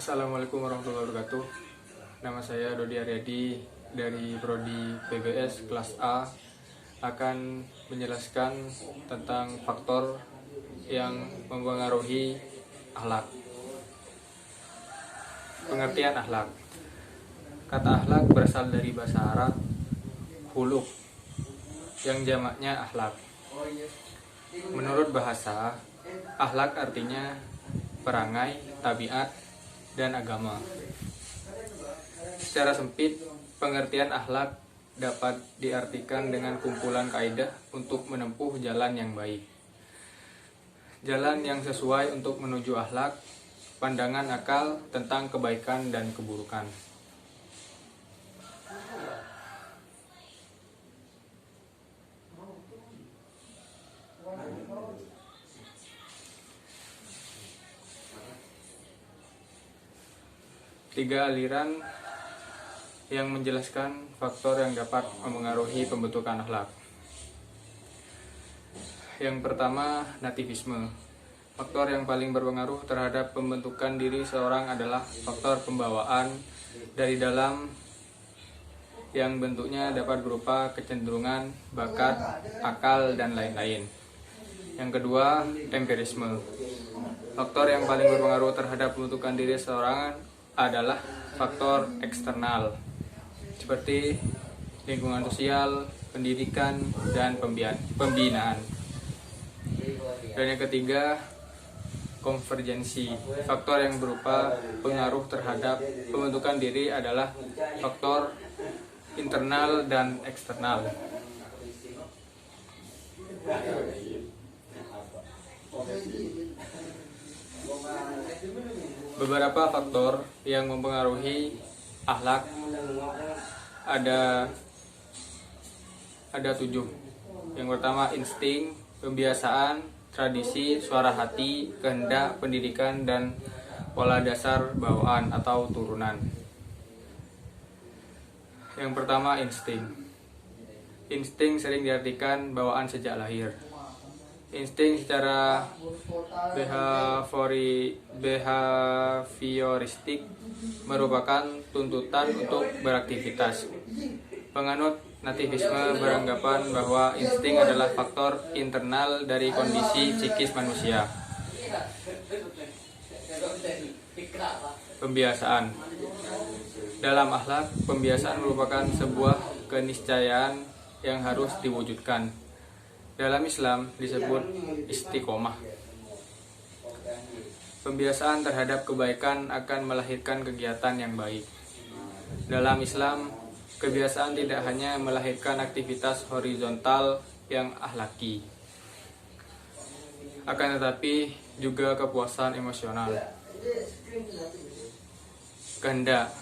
Assalamualaikum warahmatullahi wabarakatuh. Nama saya Dodi Aryadi dari Prodi PBS kelas A, akan menjelaskan tentang faktor yang mempengaruhi akhlak. Pengertian akhlak. Kata akhlak berasal dari bahasa Arab khuluq, yang jamaknya akhlak. Menurut bahasa, akhlak artinya perangai, tabiat, dan agama. Secara sempit, pengertian akhlak dapat diartikan dengan kumpulan kaidah untuk menempuh jalan yang baik. Jalan yang sesuai untuk menuju akhlak, pandangan akal tentang kebaikan dan keburukan. Tiga aliran yang menjelaskan faktor yang dapat mempengaruhi pembentukan akhlak. Yang pertama, nativisme. Faktor yang paling berpengaruh terhadap pembentukan diri seorang adalah faktor pembawaan dari dalam, yang bentuknya dapat berupa kecenderungan, bakat, akal, dan lain-lain. Yang kedua, empirisme. Faktor yang paling berpengaruh terhadap pembentukan diri seorang adalah faktor eksternal, seperti lingkungan sosial, pendidikan, dan pembinaan. Dan yang ketiga, konvergensi. Faktor yang berupa pengaruh terhadap pembentukan diri adalah faktor internal dan eksternal. Beberapa faktor yang mempengaruhi akhlak ada 7. Yang pertama, insting, pembiasaan, tradisi, suara hati, kehendak, pendidikan, dan pola dasar bawaan atau turunan. Yang pertama, insting. Insting sering diartikan bawaan sejak lahir. Insting secara behavioristik merupakan tuntutan untuk beraktivitas. Penganut nativisme beranggapan bahwa insting adalah faktor internal dari kondisi psikis manusia. Pembiasaan. Dalam akhlak, pembiasaan merupakan sebuah keniscayaan yang harus diwujudkan. Dalam Islam disebut istiqomah. Pembiasaan terhadap kebaikan akan melahirkan kegiatan yang baik. Dalam Islam, kebiasaan tidak hanya melahirkan aktivitas horizontal yang akhlaki, akan tetapi juga kepuasan emosional. Kehendak.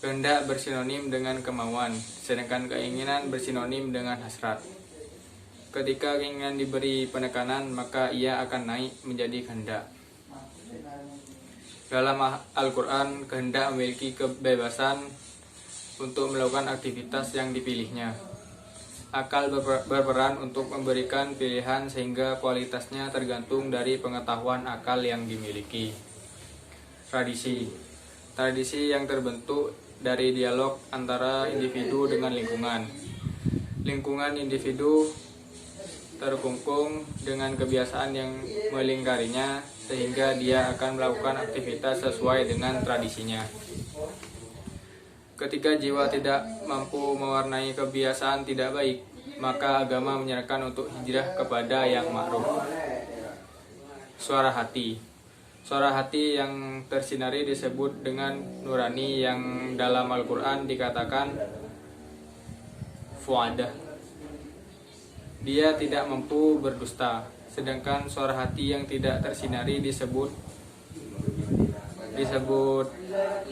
Kehendak bersinonim dengan kemauan, sedangkan keinginan bersinonim dengan hasrat. Ketika keinginan diberi penekanan, maka ia akan naik menjadi kehendak. Dalam Al-Quran, kehendak memiliki kebebasan untuk melakukan aktivitas yang dipilihnya. Akal berperan untuk memberikan pilihan sehingga kualitasnya tergantung dari pengetahuan akal yang dimiliki. Tradisi. Tradisi yang terbentuk dari dialog antara individu dengan lingkungan. Lingkungan individu terkungkung dengan kebiasaan yang melingkarinya, sehingga dia akan melakukan aktivitas sesuai dengan tradisinya. Ketika jiwa tidak mampu mewarnai kebiasaan tidak baik, maka agama menyarankan untuk hijrah kepada yang ma'ruf. Suara hati. Suara hati yang tersinari disebut dengan nurani, yang dalam Al-Quran dikatakan fuadah. Dia tidak mampu berdusta, sedangkan suara hati yang tidak tersinari disebut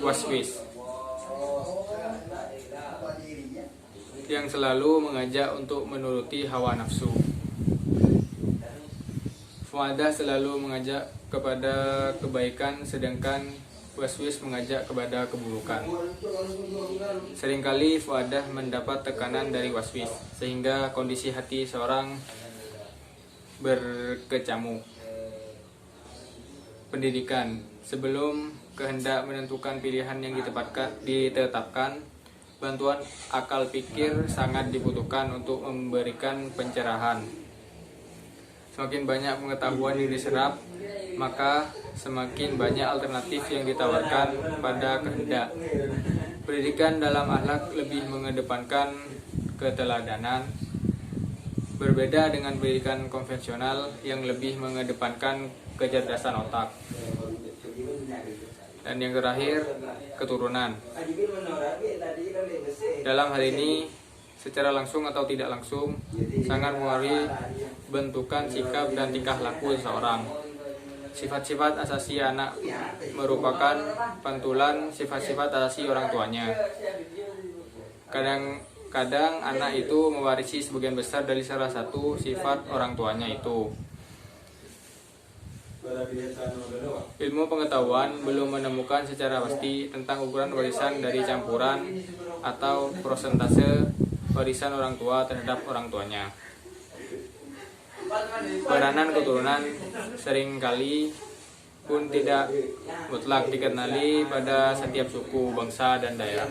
waswis, yang selalu mengajak untuk menuruti hawa nafsu. Fuadah selalu mengajak kepada kebaikan, sedangkan waswis mengajak kepada keburukan. Seringkali fuadah mendapat tekanan dari waswis, sehingga kondisi hati seorang berkecamuk. Pendidikan. Sebelum kehendak menentukan pilihan yang ditetapkan, bantuan akal pikir sangat dibutuhkan untuk memberikan pencerahan. Semakin banyak pengetahuan yang diserap, maka semakin banyak alternatif yang ditawarkan pada kehendak. Pendidikan dalam akhlak lebih mengedepankan keteladanan, berbeda dengan pendidikan konvensional yang lebih mengedepankan kecerdasan otak. Dan yang terakhir, keturunan. Dalam hal ini, secara langsung atau tidak langsung, sangat mempengaruhi bentukan sikap dan tingkah laku seseorang. Sifat-sifat asasi anak merupakan pantulan sifat-sifat asasi orang tuanya. Kadang anak itu mewarisi sebagian besar dari salah satu sifat orang tuanya itu. Ilmu pengetahuan belum menemukan secara pasti tentang ukuran warisan dari campuran atau persentase warisan orang tua terhadap orang tuanya. Peranan keturunan seringkali pun tidak mutlak dikenali pada setiap suku, bangsa, dan daerah.